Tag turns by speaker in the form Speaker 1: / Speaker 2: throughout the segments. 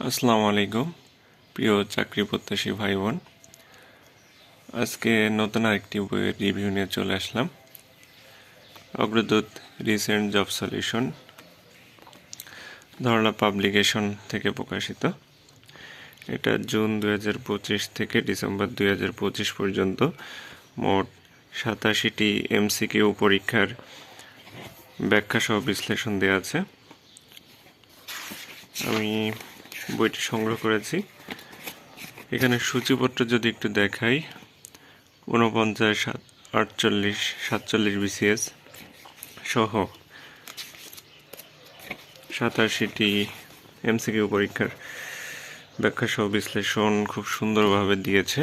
Speaker 1: আসসালামু আলাইকুম প্রিয় চাকরি প্রত্যাশী ভাই বোন। আজকে নতুন আরেকটি বইয়ের রিভিউ নিয়ে চলে আসলাম। Agradut recent job solution Dharla publication থেকে প্রকাশিত। এটা জুন 2025 থেকে ডিসেম্বর 2025 পর্যন্ত মোট 87টি এমসিকিউ পরীক্ষার ব্যাখ্যা সহ বিশ্লেষণ দেওয়া আছে। আমি বইটি সংগ্রহ করেছি। এখানে সূচিপত্র যদি একটু দেখাই, 49, 48, 47 বিসিএস সহ 87টি এমসিকিউ পরীক্ষার ব্যাখ্যা সহ বিশ্লেষণ খুব সুন্দরভাবে দিয়েছে।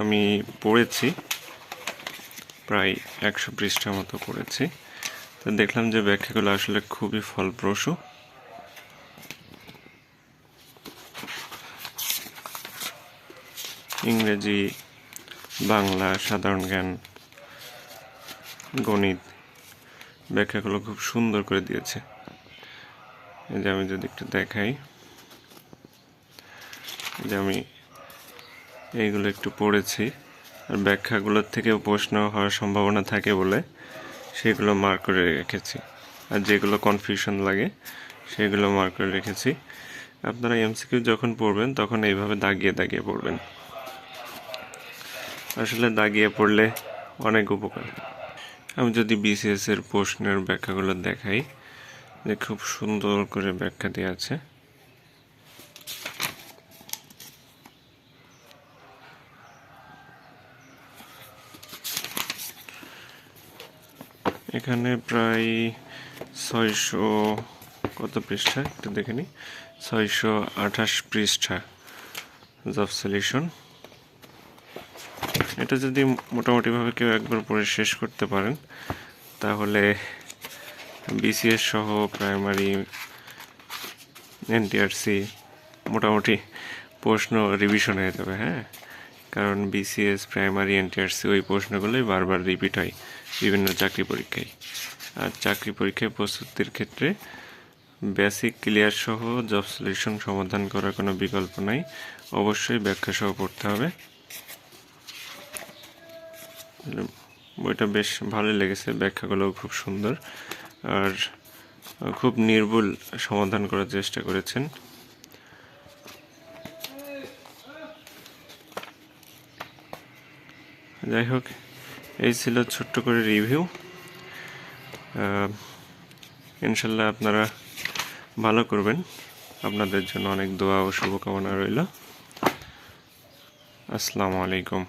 Speaker 1: আমি পড়েছি, প্রায় 100 পৃষ্ঠা মতো পড়েছি। তো দেখলাম যে ব্যাখ্যাগুলো আসলে খুবই ফলপ্রসূ। ইংরেজি, বাংলা, সাধারণ জ্ঞান, গণিত ব্যাখ্যাগুলো খুব সুন্দর করে দিয়েছে। এই যে আমি যদি একটু দেখাই, যে আমি এইগুলো একটু পড়েছি, আর ব্যাখ্যাগুলোর থেকেও প্রশ্ন হওয়ার সম্ভাবনা থাকে বলে সেগুলো মার্ক করে রেখেছি, আর যেগুলো কনফিউশন লাগে সেগুলো মার্ক করে রেখেছি। আপনারা এমসিকিউ যখন পড়বেন তখন এইভাবে দাগিয়ে দাগিয়ে পড়বেন। আসলে দাগিয়ে পড়লে অনেক উপকার। আমি যদি বিসিএস এর প্রশ্নের ব্যাখ্যাগুলো দেখাই, যে খুব সুন্দর করে ব্যাখ্যা দেওয়া আছে। এখানে প্রায় 600 কত পৃষ্ঠা একটু দেখে নিই, 628 পৃষ্ঠা জব সলিউশন। এটা যদি মোটামুটিভাবে কেউ একবার পড়ে শেষ করতে পারেন, তাহলে বিসিএস সহ প্রাইমারি, এনটিআরসি মোটামুটি প্রশ্ন রিভিশন হয়ে যাবে। হ্যাঁ, কারণ বিসিএস, প্রাইমারি, এনটিআরসি ওই প্রশ্নগুলোই বারবার রিপিট হয় বিভিন্ন চাকরি পরীক্ষায়। আর চাকরি পরীক্ষায় প্রস্তুতির ক্ষেত্রে বেসিক ক্লিয়ার সহ জব সলিউশন সমাধান করার কোনো বিকল্প নাই, অবশ্যই ব্যাখ্যা সহ পড়তে হবে। বইটা বেশ ভালোই লেগেছে, ব্যাখ্যাগুলোও খুব সুন্দর আর খুব নির্ভুল সমাধান করার চেষ্টা করেছেন। যাই হোক, এই ছিল ছোট্ট করে রিভিউ। ইনশাল্লাহ আপনারা ভালো করবেন, আপনাদের জন্য অনেক দোয়া ও শুভকামনা রইল। আসসালামু আলাইকুম।